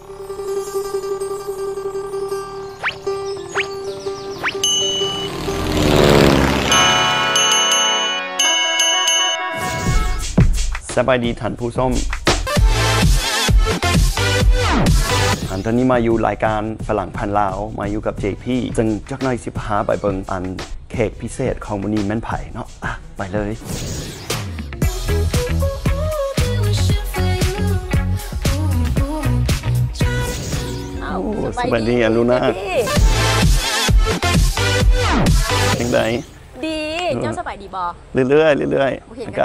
สบายดีท่านผู้ชมตอนนี้มาอยู่รายการฝรั่งพันลาวมาอยู่กับ JP จึงจักหน่อย15ไปเบิ่งอันเค้กพิเศษของมื้อนี้แม่นไผเนาะไปเลยสวัสดีลูน่าจังได๋ดีเจ้าสบายดีบ่เรื่อย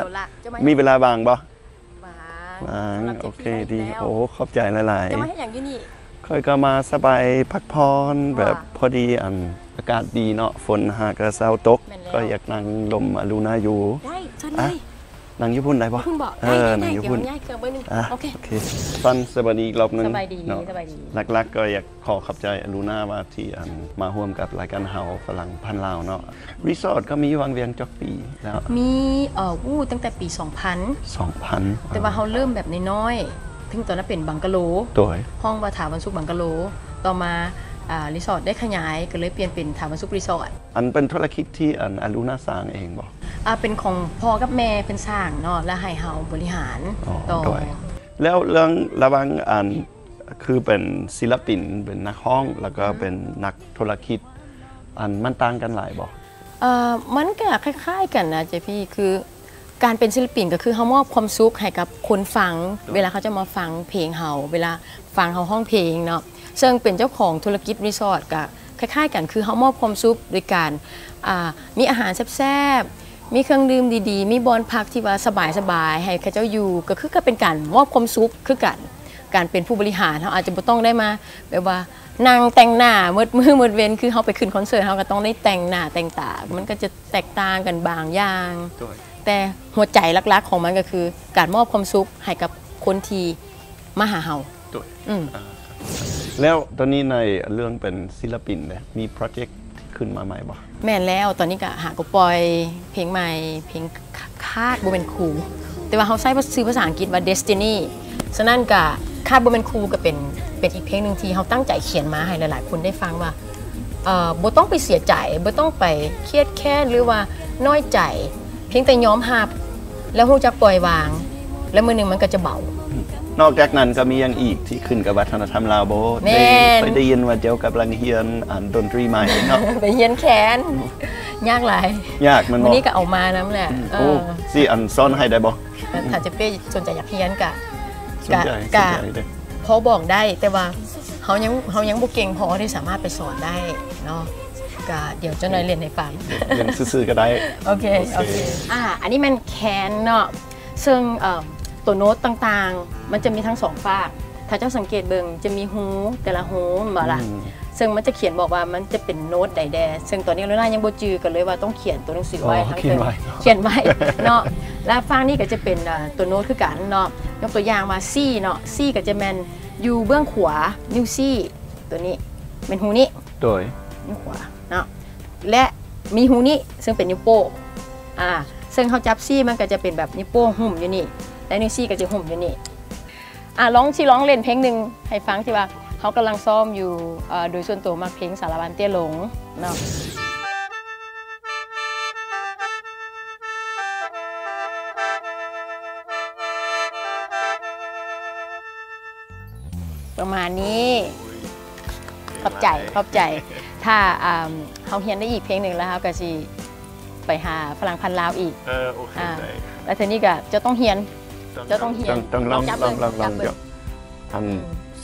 ๆมีเวลาว่างบ่ว่างโอเคดีโอ้ขอบใจหลายๆจะมาเฮ็ดหยังอยู่นี่ค่อยก็มาสบายพักผ่อนแบบพอดีอากาศดีเนาะฝนหากระเซาตกก็อยากนั่งลมลูน่าอยู่ได้เชิญเลยนั่งญี่ปุ่นได้บ่นั่งญี่ปุ่นง่ายเกินไปนึงโอเคฟันสวัสดีอีกรอบนึงสบายดีหลักๆก็อยากขอขอบใจลูน่าว่าที่มาร่วมกับรายการเฮาฝรั่งพันลาวเนาะรีสอร์ทก็มีวางเวียงจักปีแล้วมีตั้งแต่ปี2000แต่ว่าเฮาเริ่มแบบน้อยๆถึงตอนนั้นเป็นบังกะโลห้องว่าถาวันสุขบังกะโลต่อมารีสอร์ทได้ขยายก็เลยเปลี่ยนเป็นถาวันสุขรีสอร์ทเป็นธุรกิจที่ลูน่าสร้างเองบ่เป็นของพ่อกับแม่เป็นสร้างเนาะและให้เฮาบริหารต่อแล้วเรื่องระหว่างคือเป็นศิลปินเป็นนักร้องแล้วก็เป็นนักธุรกิจมันต่างกันหลายบ่มันก็คล้ายๆกันนะเจพี่คือการเป็นศิลปินก็คือเฮามอบความสุขให้กับคนฟังเวลาเขาจะมาฟังเพลงเฮาเวลาฟังเฮาห้องเพลงเนาะซึ่งเป็นเจ้าของธุรกิจรีสอร์ทก็คล้ายๆกันคือเฮามอบความสุขโดยการมีอาหารแซ่บๆมีเครื่องดื่มดีๆมีบอนพักที่ว่าสบายๆให้เขาเจ้าอยู่ก็คือก็เป็นการมอบความสุขคือการเป็นผู้บริหารเขาอาจจะบ่ต้องได้มาแบบว่านั่งแต่งหน้ามืดเว้นคือเขาไปขึ้นคอนเสิร์ตเขาก็ต้องได้แต่งหน้าแต่งตามันก็จะแตกต่างกันบางอย่างแต่หัวใจหลักๆของมันก็คือการมอบความสุขให้กับคนที่มาหาเฮาแล้วตอนนี้ในเรื่องเป็นศิลปินเนี่ยมีโปรเจกต์ขึ้นมาใหม่บ่แม่นแล้วตอนนี้ก็หาก็ปล่อยเพลงใหม่เพลงคาดบ่เป็นครูแต่ว่าเขาใช้ชื่อภาษาอังกฤษว่า Destiny ฉะนั้นก็คาดบ่เป็นครูก็เป็นอีกเพลงนึงที่เขาตั้งใจเขียนมาให้หลายๆคนได้ฟังว่าบ่ต้องไปเสียใจบ่ต้องไปเครียดแค้นหรือว่าน้อยใจเพียงแต่ยอมรับแล้วรู้จักปล่อยวางแล้วมื้อนึงมันก็จะเบานอกจากนั้นก็มีอย่างอีกที่ขึ้นกับวัฒนธรรมลาวโบได้ยินว่าเจ้ากับลังเฮียนดนตรีใหม่เนาะไปเฮียนแขนยากหลายยากมันวันนี้ก็เอามาน้ำแหละสิซ้อนให้ได้บ่ถ้าจะเป้สนใจอยากเฮียนกะพอบอกได้แต่ว่าเขายังบ่เก่งพอที่สามารถไปสอนได้เนาะก็เดี๋ยวเจ้าหน่อยเรียนให้ฟังเรียนซื่อๆก็ได้โอเคอันนี้มันแขนเนาะซึ่งตัวโน้ตต่างๆมันจะมีทั้งสองฝากถ้าเจ้าสังเกตเบิ่งจะมีหูแต่ละหูบ่ล่ะซึ่งมันจะเขียนบอกว่ามันจะเป็นโน้ตใดแดซึ่งตอนนี้เรายังบ่จือกันเลยว่าต้องเขียนตัวหนังสือไว้ทั้งเขียนไว้เนาะแล้วฝั่งนี้ก็จะเป็นตัวโน้ตคือกันเนาะยกตัวอย่างมาซีเนาะซีก็จะแม่นอยู่เบื้องขวานิ้วซีตัวนี้เป็นหูนี้โดยนิ้วขวาเนาะและมีหูนี้ซึ่งเป็นนิ้วโป้งซึ่งเขาจับซีมันก็จะเป็นแบบนิ้วโป้งหุ่มอยู่นี่และนิ้วซี่ก็จะห่มอยู่นี่ร้องเล่นเพลงหนึ่งให้ฟังที่ว่าเขากำลังซ้อมอยู่โดยส่วนตัวมักเพลงสารบัญเตี้ยหลงเนาะประมาณนี้ขอบใจถ้าเขาเฮียนได้อีกเพลงหนึ่งแล้วเขาก็จะไปหาฝรั่งพันลาวอีกแล้วทีนี้ก็จะต้องเฮียนต้องลอง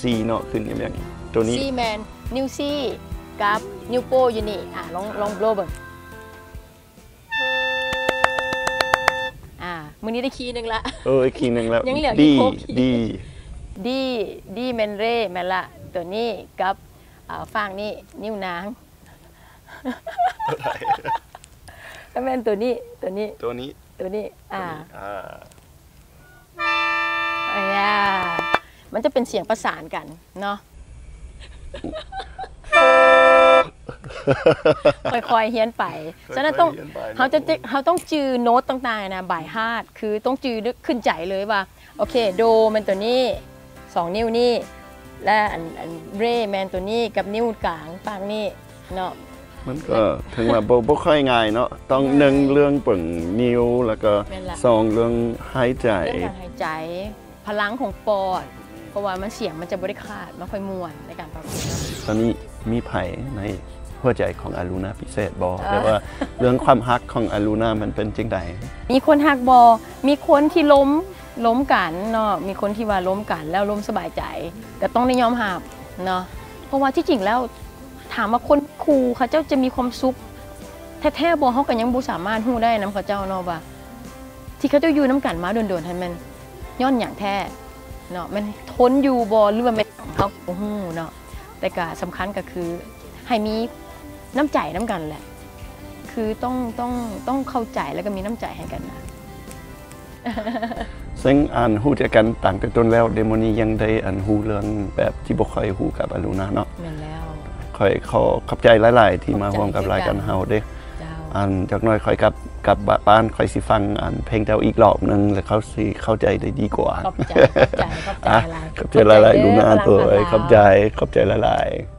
ซีเนาะขึ้นอย่างนี้ตัวนี้ซีแมนนิวซี่กับนิวโป้อยู่นี่ลองโบว์เบิ่งมื้อนี้ได้คีย์นึงละคีย์นึงแล้วยังเหลือดีแมนเร่แมนละตัวนี้กับฟางนี่นิ้วนางแล้วแมนตัวนี้มันจะเป็นเสียงประสานกันเนาะค่อยๆเฮียนไปฉะนั้นเขาต้องจือโน้ตต่างๆนะบ่ายฮาดคือต้องจือขึ้นใจเลยว่าโอเคโดมันตัวนี้2นิ้วนี่ และอันเร่แมนตัวนี้กับนิ้วกลางฝั่งนี้เนาะมันก็ถึงว่าบ่ค่อยง่ายเนาะต้องหนึ่งเรื่องเปิ่งนิ้วแล้วก็สองเรื่องหายใจเรื่องการหายใจพลังของปอดเพราะว่ามันเสียงมันจะบริขาดไม่ค่อยม่วนในการฟังเพลงตอนนี้มีไผในหัวใจของอารูนาพิเศษบอแต่ว่าเรื่องความฮักของอารูนามันเป็นจริงใดมีคนฮักบอมีคนที่ล้มกันเนาะมีคนที่ว่าล้มกันแล้วล้มสบายใจแต่ต้องได้ยอมหับเนาะเพราะว่าที่จริงแล้วถามว่าคนครูเขาเจ้าจะมีความสุขแท้ๆบอเขาก็ยังบ่สามารถฮู้ได้นำเขาเจ้าเนาะว่าที่เขาเจ้าอยู่น้ำกันมาโดนๆให้มันย้อนอย่างแท้เนาะมันทนอยู่บอหรือว่ามันเขาฮู้เนาะแต่ก็สำคัญก็คือให้มีน้ำใจน้ำกันแหละคือต้องเข้าใจแล้วก็มีน้ำใจให้กันนะซึ่งอ่านฮู้จักกันต่างแต่ต้นแล้วเดโมนี้ยังได้อ่านฮู้เรื่องแบบที่บ่ค่อยฮู้กับอารูนาเนาะแม่นแล้วค่อยขอขอบใจหลายๆที่มาร่วมกับรายการเฮาเด้อ่านจักหน่อยค่อยกลับบ้านค่อยสิฟังอ่านเพลงเจ้าอีกรอบนึงแล้วเขาสิเข้าใจได้ดีกว่าขอบใจหลายๆขอบใจหลายๆลูนาตัวขอบใจหลายๆ